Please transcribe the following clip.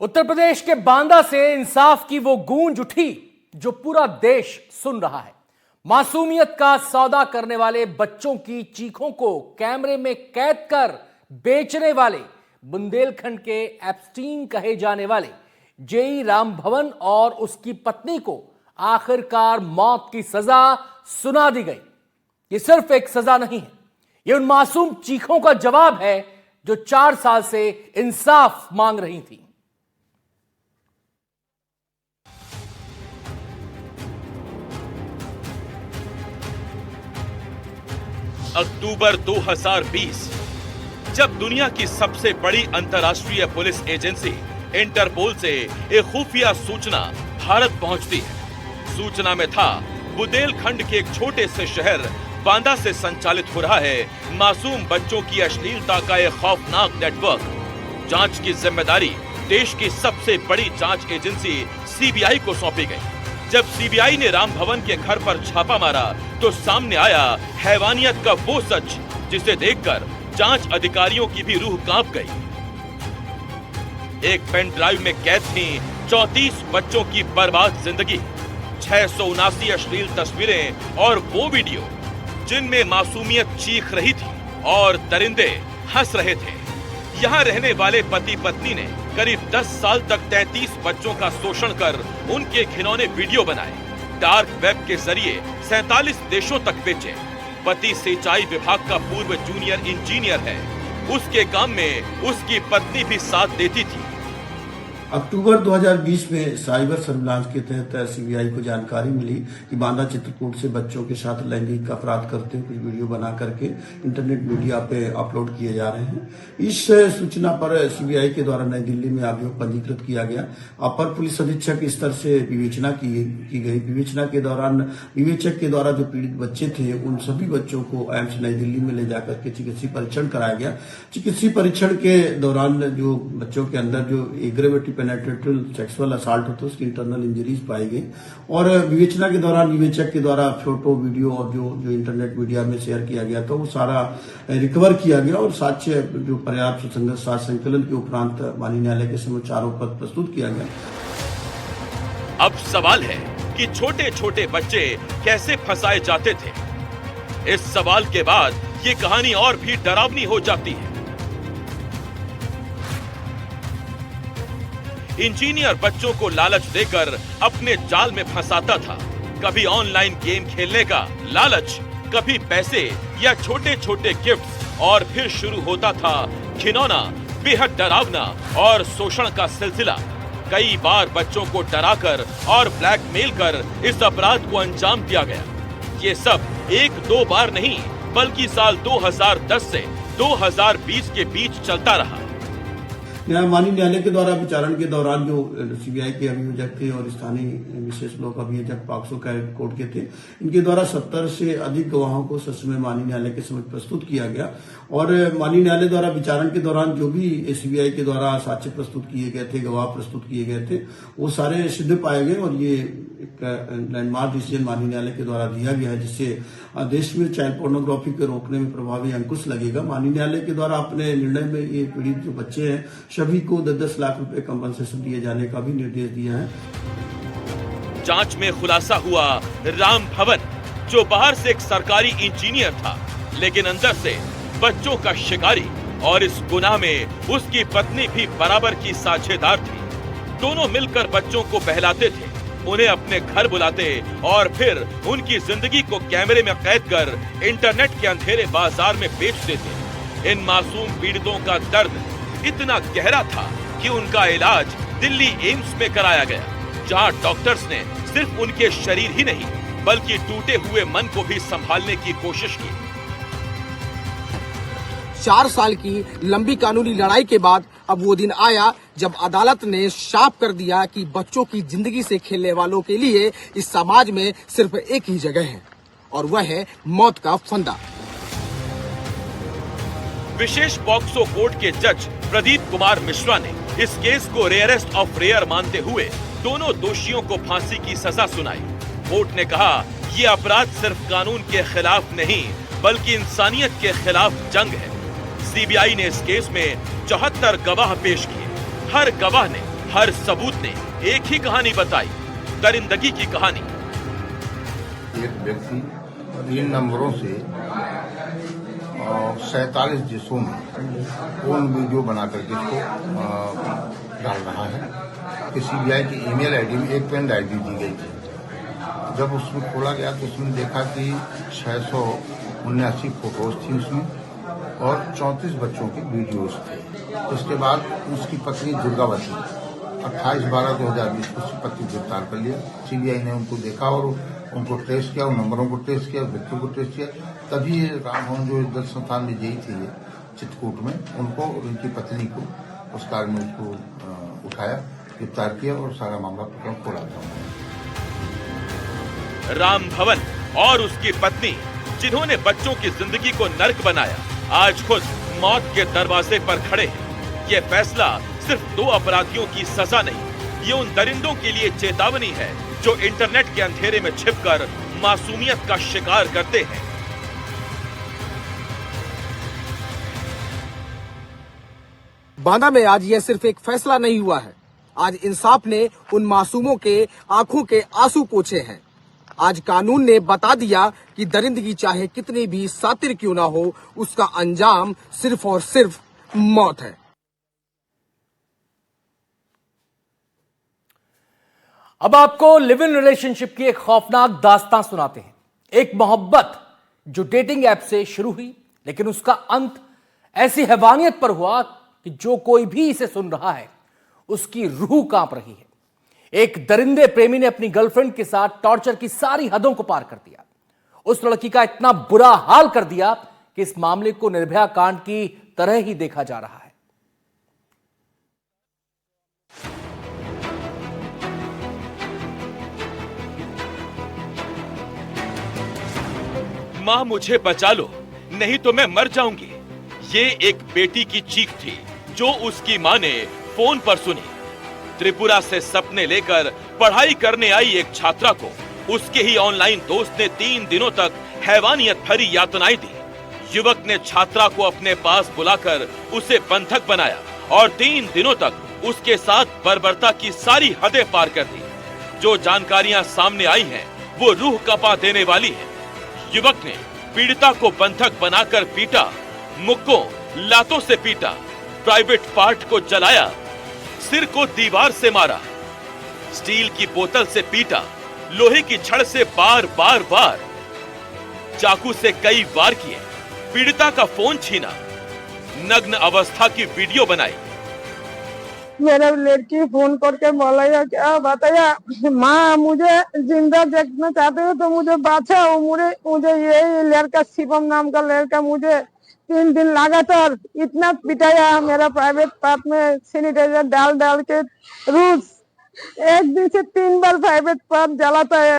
उत्तर प्रदेश के बांदा से इंसाफ की वो गूंज उठी जो पूरा देश सुन रहा है। मासूमियत का सौदा करने वाले बच्चों की चीखों को कैमरे में कैद कर बेचने वाले बुंदेलखंड के एप्स्टीन कहे जाने वाले जेई रामभवन और उसकी पत्नी को आखिरकार मौत की सजा सुना दी गई। ये सिर्फ एक सजा नहीं है, ये उन मासूम चीखों का जवाब है जो 4 साल से इंसाफ मांग रही थी। अक्टूबर 2020 जब दुनिया की सबसे बड़ी अंतर्राष्ट्रीय पुलिस एजेंसी इंटरपोल से एक खुफिया सूचना भारत पहुंचती है। सूचना में था बुंदेलखंड के एक छोटे से शहर बांदा से संचालित हो रहा है मासूम बच्चों की अश्लीलता का एक खौफनाक नेटवर्क। जांच की जिम्मेदारी देश की सबसे बड़ी जांच एजेंसी सीबीआई को सौंपी गई। जब सीबीआई ने राम भवन के घर पर छापा मारा तो सामने आया हैवानियत का वो सच जिसे देखकर जांच अधिकारियों की भी रूह कांप गई। एक पेन ड्राइव में कैद थी 34 बच्चों की बर्बाद जिंदगी, 679 अश्लील तस्वीरें और वो वीडियो जिनमें मासूमियत चीख रही थी और दरिंदे हंस रहे थे। यहाँ रहने वाले पति पत्नी ने करीब 10 साल तक 33 बच्चों का शोषण कर उनके घिनौने वीडियो बनाए, डार्क वेब के जरिए 47 देशों तक बेचे। पति सिंचाई विभाग का पूर्व जूनियर इंजीनियर है, उसके काम में उसकी पत्नी भी साथ देती थी। अक्टूबर 2020 में साइबर सर्विलांस के तहत सीबीआई को जानकारी मिली कि बांदा चित्रकूट से बच्चों के साथ लैंगिक अपराध करते हुए कुछ वीडियो बना करके इंटरनेट मीडिया पे अपलोड किए जा रहे हैं। इस सूचना पर सीबीआई के द्वारा नई दिल्ली में अभियोग पंजीकृत किया गया। अपर पुलिस अधीक्षक स्तर से विवेचना की गई। विवेचना के दौरान विवेचक के द्वारा जो पीड़ित बच्चे थे उन सभी बच्चों को एम्स नई दिल्ली में ले जाकर के चिकित्सीय परीक्षण कराया गया। चिकित्सीय परीक्षण के दौरान जो बच्चों के अंदर जो एग्रेवेटिव पेनिट्रेटिव सेक्सुअल असॉल्ट होता है उसकी इंटरनल इंजरीज पाई गई और विवेचना के दौरान विवेचक के द्वारा फोटो वीडियो और जो इंटरनेट मीडिया में शेयर किया गया था वो सारा रिकवर किया गया और साक्ष्य जो पर्याप्त सुसंगत साक्ष्य संकलन के उपरांत माननीय न्यायालय के समक्ष आरोप पत्र प्रस्तुत किया गया। अब सवाल है कि छोटे छोटे बच्चे कैसे फंसाए जाते थे। इस सवाल के बाद ये कहानी और भी डरावनी हो जाती है। इंजीनियर बच्चों को लालच देकर अपने जाल में फंसाता था। कभी ऑनलाइन गेम खेलने का लालच, कभी पैसे या छोटे छोटे गिफ्ट और फिर शुरू होता था घिनौना, बेहद डरावना और शोषण का सिलसिला। कई बार बच्चों को डराकर और ब्लैकमेल कर इस अपराध को अंजाम दिया गया। ये सब 1-2 बार नहीं बल्कि साल 2010 से 2020 के बीच चलता रहा। माननीय न्यायालय के द्वारा विचारण के दौरान जो सीबीआई के अभियोजक थे और स्थानीय विशेष लोक अभियोजक पॉक्सो कोर्ट के थे, इनके द्वारा 70 से अधिक गवाहों को सच में माननीय न्यायालय के समक्ष प्रस्तुत किया गया और माननीय न्यायालय द्वारा विचारण के दौरान जो भी सीबीआई के द्वारा साक्ष्य प्रस्तुत किए गए थे, गवाह प्रस्तुत किए गए थे, वो सारे सिद्ध पाए गए और ये एक लैंडमार्क डिसीजन माननीय न्यायालय के द्वारा दिया गया है जिससे देश में चाइल्ड पोर्नोग्राफी को रोकने में प्रभावी अंकुश लगेगा। माननीय न्यायालय के द्वारा अपने निर्णय में ये पीड़ित जो बच्चे हैं सभी को 10-10 लाख रुपए कंपनसेशन दिए जाने का भी निर्देश दिया है। जांच में खुलासा हुआ राम भवन जो बाहर से एक सरकारी इंजीनियर था लेकिन अंदर से बच्चों का शिकारी और इस गुनाह में उसकी पत्नी भी बराबर की साझेदार थी। दोनों मिलकर बच्चों को बहलाते थे, उन्हें अपने घर बुलाते और फिर उनकी जिंदगी को कैमरे में कैद कर इंटरनेट के अंधेरे बाजार में बेच देते। इन मासूम पीड़ितों का दर्द इतना गहरा था कि उनका इलाज दिल्ली एम्स में कराया गया, जहां डॉक्टर्स ने सिर्फ उनके शरीर ही नहीं बल्कि टूटे हुए मन को भी संभालने की कोशिश की। 4 साल की लंबी कानूनी लड़ाई के बाद अब वो दिन आया जब अदालत ने साफ कर दिया कि बच्चों की जिंदगी से खेलने वालों के लिए इस समाज में सिर्फ एक ही जगह है और वह है मौत का फंदा। विशेष पॉक्सो कोर्ट के जज प्रदीप कुमार मिश्रा ने इस केस को रेयरेस्ट ऑफ रेयर मानते हुए दोनों दोषियों को फांसी की सजा सुनाई। कोर्ट ने कहा ये अपराध सिर्फ कानून के खिलाफ नहीं बल्कि इंसानियत के खिलाफ जंग है। सीबीआई ने इस केस में 74 गवाह पेश किए। हर गवाह ने हर सबूत ने एक ही कहानी बताई, दरिंदगी की कहानी। एक व्यक्ति 3 नंबरों से 47 देशों में फोन वीडियो बना करके इसको डाल रहा है। सीबीआई की ईमेल आईडी में एक पेन ड्राइव दी गई थी। जब उसमें खोला गया तो उसमें देखा कि 679 फोटोज थी उसमें और 34 बच्चों के वीडियोज थे। इसके बाद उसकी पत्नी दुर्गावती 28/12/2020 को उसकी पत्नी गिरफ्तार कर लिया। सीबीआई ने उनको देखा और उनको ट्रेस किया, उन नंबरों को ट्रेस किया, व्यक्तियों को ट्रेस किया। तभी ये रामभवन जो दल संस्थान में जेई थे चित्रकूट में, उनको उनकी पत्नी को उस कार में उसको उठाया, गिरफ्तार किया और सारा मामला प्रकरण खोला था। राम भवन और उसकी पत्नी, जिन्होंने बच्चों की जिंदगी को नर्क बनाया, आज खुद मौत के दरवाजे पर खड़े हैं। ये फैसला सिर्फ 2 अपराधियों की सजा नहीं, ये उन दरिंदों के लिए चेतावनी है जो इंटरनेट के अंधेरे में छिपकर मासूमियत का शिकार करते हैं। बांदा में आज यह सिर्फ एक फैसला नहीं हुआ है, आज इंसाफ ने उन मासूमों के आंखों के आंसू पोंछे हैं। आज कानून ने बता दिया कि दरिंदगी चाहे कितनी भी सातिर क्यों ना हो, उसका अंजाम सिर्फ और सिर्फ मौत है। अब आपको लिव इन रिलेशनशिप की एक खौफनाक दास्तां सुनाते हैं। एक मोहब्बत जो डेटिंग ऐप से शुरू हुई, लेकिन उसका अंत ऐसी हैवानियत पर हुआ कि जो कोई भी इसे सुन रहा है उसकी रूह कांप रही है। एक दरिंदे प्रेमी ने अपनी गर्लफ्रेंड के साथ टॉर्चर की सारी हदों को पार कर दिया। उस लड़की का इतना बुरा हाल कर दिया कि इस मामले को निर्भया कांड की तरह ही देखा जा रहा है। मां मुझे बचा लो, नहीं तो मैं मर जाऊंगी। ये एक बेटी की चीख थी जो उसकी मां ने फोन पर सुनी। त्रिपुरा से सपने लेकर पढ़ाई करने आई एक छात्रा को उसके ही ऑनलाइन दोस्त ने 3 दिनों तक हैवानियत भरी यातनाएं दी। युवक ने छात्रा को अपने पास बुलाकर उसे बंधक बनाया और 3 दिनों तक उसके साथ बर्बरता की सारी हदें पार कर दी। जो जानकारियां सामने आई हैं, वो रूह कंपा देने वाली है। युवक ने पीड़िता को बंधक बनाकर पीटा, मुक्कों लातों से पीटा, प्राइवेट पार्ट को जलाया, सिर को दीवार से मारा, स्टील की बोतल से पीटा, लोहे की छड़ से बार बार चाकू से कई वार किए, पीड़िता का फोन छीना, नग्न अवस्था की वीडियो बनाई। मेरा लड़की फोन करके बोला क्या बताया, माँ मुझे जिंदा देखना चाहते हो तो मुझे बचाओ। मुझे यही लड़का शिवम नाम का लड़का मुझे 3 दिन लगातार इतना पिटाया, मेरा प्राइवेट पार्ट में सैनिटाइजर डाल के रोज 1 दिन से 3 बार प्राइवेट पार्ट जलाता है।